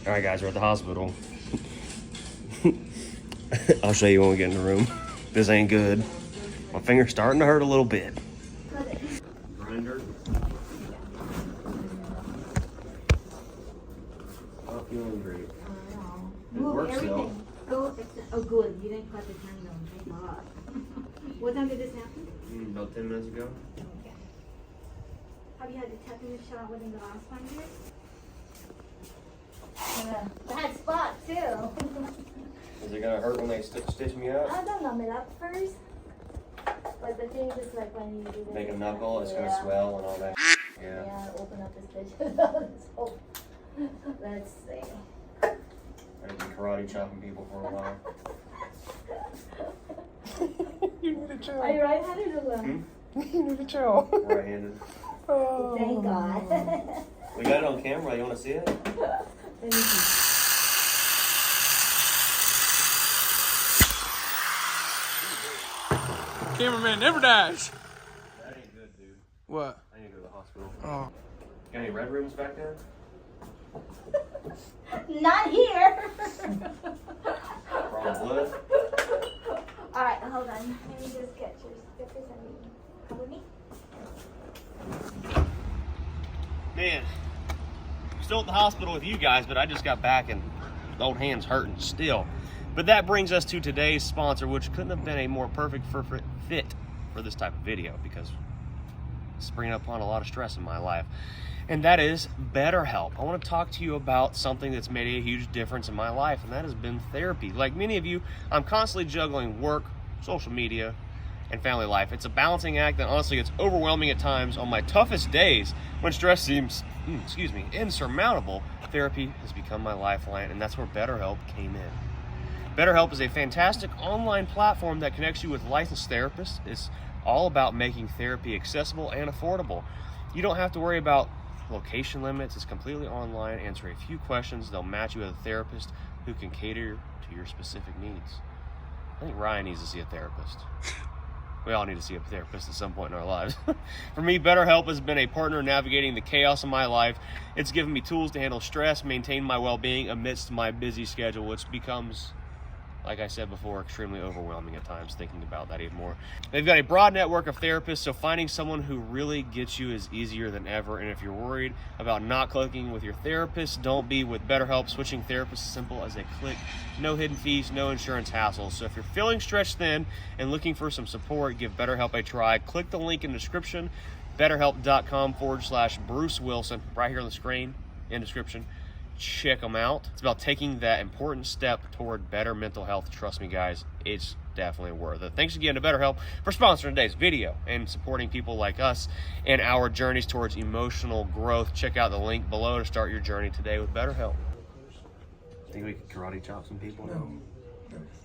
All right, guys, we're at the hospital. I'll show you when we get in the room. This ain't good. My finger's starting to hurt a little bit. Grinder. Not feeling great. It works though. Oh, good. You didn't cut the tendon. Thank God. What time did this happen? About 10 minutes ago. Okay. Have you had the tetanus shot within the last 5 years? Bad spot too. Is it gonna hurt when they stitch me up? I don't numb it up first. But the thing is like when you do Make a knuckle, it's gonna swell and all that. Yeah. Yeah, open up the stitches. So, let's see. I've been karate chopping people for a while. You need to chill. Are you right-handed or left? You need to chill. Right-handed. Oh. Thank God. We got it on camera. You wanna see it? Let me see. Cameraman never dies. That ain't good, dude. What? I need to go to the hospital. Oh. Got any red rooms back there? Not here. Raw blood? All right, hold on. Let me just get your stickers and come with me. Man, still at the hospital with you guys, but I just got back and the old hand's hurting still. But that brings us to today's sponsor, which couldn't have been a more perfect fit for this type of video because it's bringing upon a lot of stress in my life. And that is BetterHelp. I want to talk to you about something that's made a huge difference in my life, and that has been therapy. Like many of you, I'm constantly juggling work, social media, and family life. It's a balancing act that honestly gets overwhelming at times. On my toughest days, when stress seems, insurmountable, therapy has become my lifeline, and that's where BetterHelp came in. BetterHelp is a fantastic online platform that connects you with licensed therapists. It's all about making therapy accessible and affordable. You don't have to worry about location limits. It's completely online. Answer a few questions. They'll match you with a therapist who can cater to your specific needs. I think Ryan needs to see a therapist. We all need to see a therapist at some point in our lives. For me, BetterHelp has been a partner navigating the chaos of my life. It's given me tools to handle stress, maintain my well-being amidst my busy schedule, which becomes, like I said before, extremely overwhelming at times, thinking about that even more. They've got a broad network of therapists, so finding someone who really gets you is easier than ever. And if you're worried about not clicking with your therapist, don't be. With BetterHelp, switching therapists is simple as a click. No hidden fees, no insurance hassles. So if you're feeling stretched thin and looking for some support, give BetterHelp a try. Click the link in the description, betterhelp.com/Bruce Wilson, right here on the screen in the description. Check them out. It's about taking that important step toward better mental health. Trust me, guys, it's definitely worth it. Thanks again to BetterHelp for sponsoring today's video and supporting people like us and our journeys towards emotional growth. Check out the link below to start your journey today with BetterHelp. Think we could karate chop some people? No.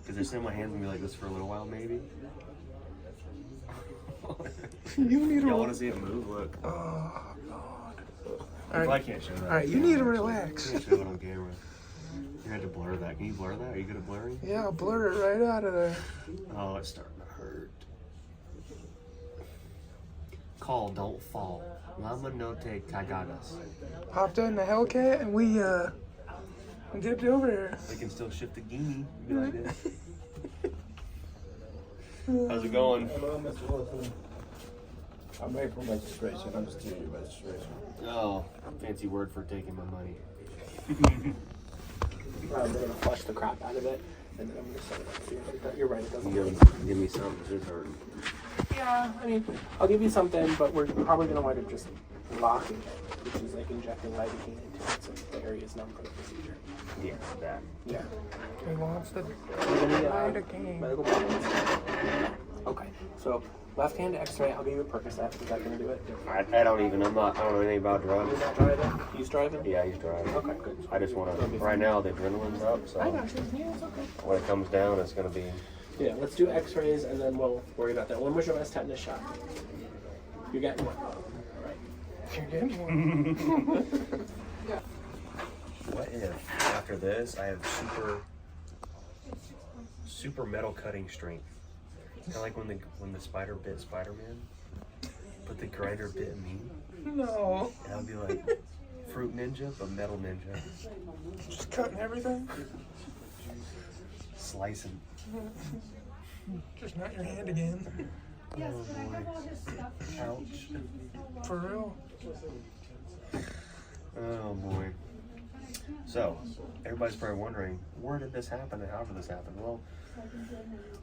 Because they're sitting my hands and be like this for a little while, maybe. You need to. Y'all want to see it move? Look. Oh, God. Well, I can't show that. All right, you need to relax. I can't show it on camera. You had to blur that. Can you blur that? Are you good at blurring? Yeah, I'll blur it right out of there. Oh, it's starting to hurt. Call, don't fall. Lama no te cagadas. Hopped in the Hellcat and we dipped over here. They can still shift the guinea. Be like this. How's it going? Hello, Mr. Wilson. I'm ready for registration. I'm just doing your registration. Oh, fancy word for taking my money. We're gonna flush the crap out of it, and then I'm gonna set it up here. You're right, it doesn't Give me something. It's hurting. Yeah, I mean, I'll give you something, but we're probably gonna wind up just locking it, which is like injecting lidocaine into it so the area is numb for the procedure. Yeah, that. Yeah. He wants the Lidocaine. lidocaine. Medical bottles. Okay, so left hand X-ray. I'll give you a Percocet. Is that gonna do it? I don't know anything about drugs. You're not driving? He's driving? Yeah, he's driving. Okay, good. I just want to, right now the adrenaline's up, so I got you. Yeah, it's okay. when it comes down, it's going to be... Yeah, let's do X-rays and then we'll worry about that. When was your last tetanus shot? You're getting one. All right. You're getting one. What if, after this, I have super metal cutting strength? Kind of like when the spider bit Spider-Man, but the grinder bit me. No. And I'll be like, Fruit Ninja, but Metal Ninja. Just cutting everything. Slicing. Just not your hand again. Ouch. For real. Oh boy. So, everybody's probably wondering, where did this happen and how did this happen? Well,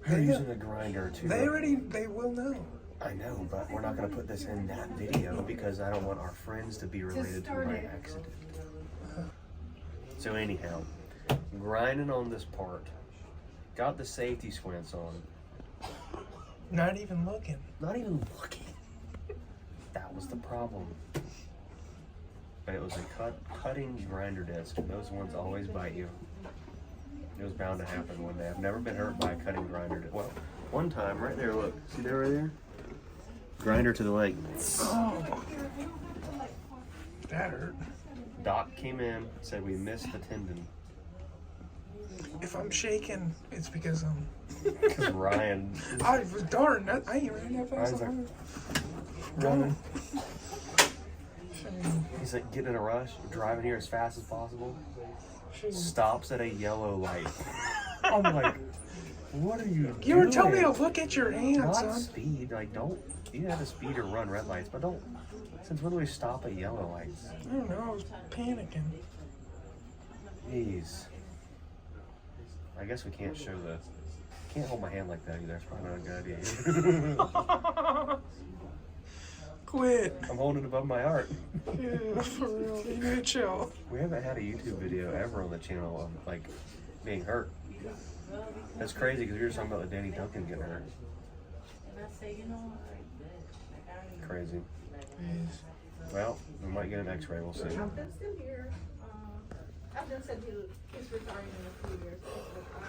they're using a grinder to... They will know. I know, but we're not going to put this in that video because I don't want our friends to be related to my accident. So anyhow, grinding on this part, got the safety squints on. Not even looking. Not even looking. That was the problem. But it was a cutting grinder disc, and those ones always bite you. It was bound to happen one day. I've never been hurt by a cutting grinder disc. Well, one time, right there, look. See that right there? Grinder to the leg. Oh. That hurt. Doc came in, said we missed the tendon. If I'm shaking, it's because I'm... Because Ryan... I was darn, I ain't ran that fast. Ryan's running. He's like getting in a rush, driving here as fast as possible. Stops at a yellow light. I'm like, what are you doing? You were telling me to look at your hands, Not son. speed, like don't, you have to speed or run red lights, but don't, since when do we stop at yellow lights? I don't know, I was panicking. Jeez. I guess we can't show the, can't hold my hand like that either, it's probably not a good idea. Quit. I'm holding it above my heart. Yeah, for real. You need to chill. We haven't had a YouTube video ever on the channel of like being hurt. That's crazy because we were talking about the Danny Duncan getting hurt. Crazy. Yes. Well, we might get an X-ray. We'll see. Captain's still here. Captain said he's retiring in a few years. I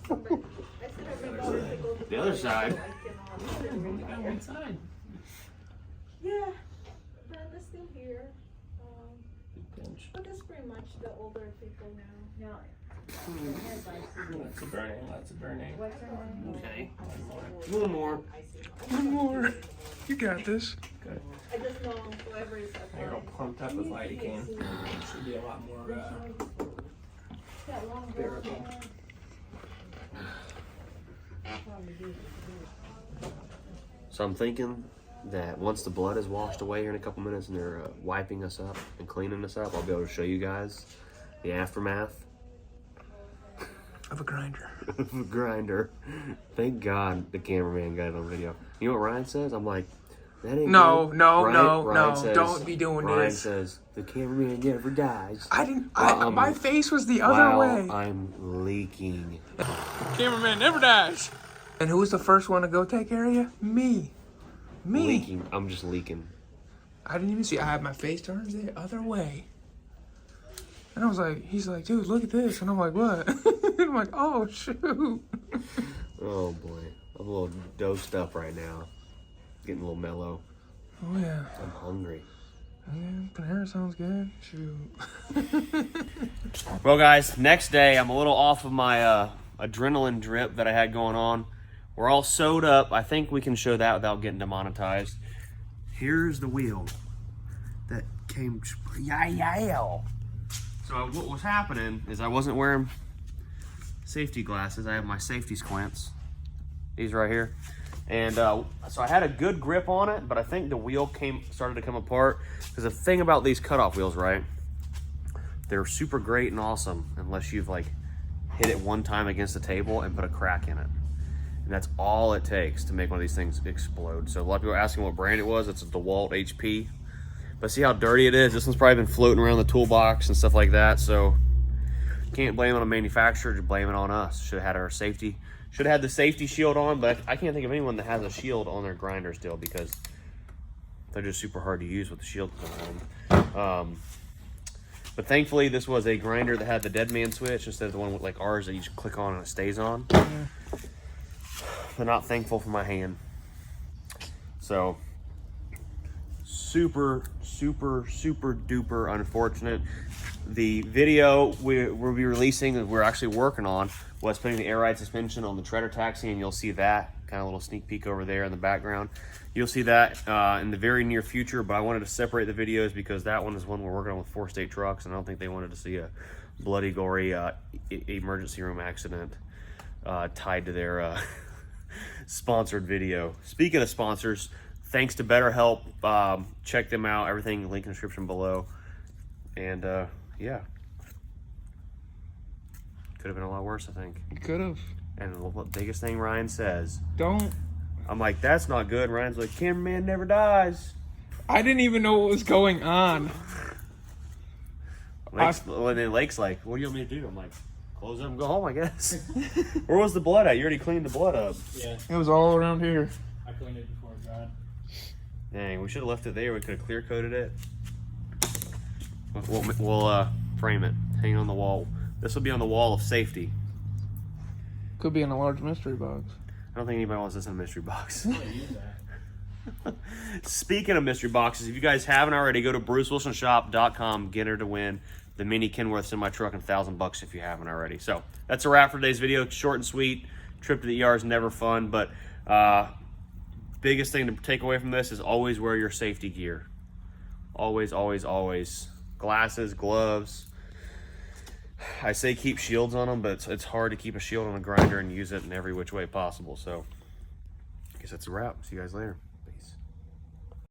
don't know. I still have my daughter to go to The other college, side. so I cannot. One side. Yeah, Brenda's still here. Pinch. But that's pretty much the older people now. Lots of burning, lots of burning. Okay. One more. One more. You got this. Good. I just know whoever is at You're all pumped up with lidocaine. Should be a lot more bearable. So I'm thinking that once the blood is washed away here in a couple minutes and they're wiping us up and cleaning us up, I'll be able to show you guys the aftermath Of a grinder. of a grinder. Thank God the cameraman got it on video. You know what Ryan says? I'm like, that ain't No, good. no, Ryan no. says- Don't be doing Ryan this. says, the cameraman never dies. I didn't. Well, my face was the other While way. I'm leaking. Cameraman never dies. And who was the first one to go take care of you? Me. Leaking. I'm just leaking. I didn't even see. I had my face turned the other way. And I was like, he's like, dude, look at this. And I'm like, what? And I'm like, oh, shoot. Oh boy. I'm a little dosed up right now. Getting a little mellow. Oh, yeah. I'm hungry. Yeah, Panera sounds good. Shoot. Well, guys, next day I'm a little off of my adrenaline drip that I had going on. We're all sewed up. I think we can show that without getting demonetized. Here's the wheel that came. Yeah. So what was happening is I wasn't wearing safety glasses. I have my safety squints. These right here. And so I had a good grip on it, but I think the wheel started to come apart. Because the thing about these cutoff wheels, right? They're super great and awesome unless you've like hit it one time against the table and put a crack in it. And that's all it takes to make one of these things explode. So a lot of people are asking what brand it was. It's a DeWalt HP. But see how dirty it is? This one's probably been floating around the toolbox and stuff like that. So can't blame it on a manufacturer, just blame it on us. Should have had our safety. Should have had the safety shield on, but I can't think of anyone that has a shield on their grinder still because they're just super hard to use with the shield on. But thankfully, this was a grinder that had the dead man switch instead of the one with like ours that you just click on and it stays on. But not thankful for my hand. So super duper unfortunate. The video we'll be releasing that we're actually working on was putting the air ride suspension on the Treader Taxi, and you'll see that kind of little sneak peek over there in the background. You'll see that in the very near future, but I wanted to separate the videos because that one is one we're working on with 4 State Trucks, and I don't think they wanted to see a bloody, gory emergency room accident tied to their sponsored video. Speaking of sponsors, thanks to BetterHelp. Check them out. Everything link in the description below. And yeah, could have been a lot worse, I think. Could have. And the biggest thing Ryan says, Don't. I'm like, that's not good. Ryan's like, cameraman never dies. I didn't even know what was going on. And then Lake's like, what do you want me to do? I'm like, close up and go home, I guess. Where was the blood at? You already cleaned the blood up. Yeah, It was all around here. I cleaned it before it dried. Dang, we should have left it there. We could have clear coated it. We'll frame it, hang it on the wall. This will be on the wall of safety. Could be in a large mystery box. I don't think anybody wants this in a mystery box. I use that. Speaking of mystery boxes, if you guys haven't already, go to BruceWilsonShop.com. Get her to win the mini Kenworth semi-truck and $1,000 if you haven't already. So that's a wrap for today's video. It's short and sweet. Trip to the ER is never fun, but biggest thing to take away from this is always wear your safety gear. Always, always, always. Glasses, gloves. I say keep shields on them, but it's hard to keep a shield on a grinder and use it in every which way possible. So I guess that's a wrap. See you guys later.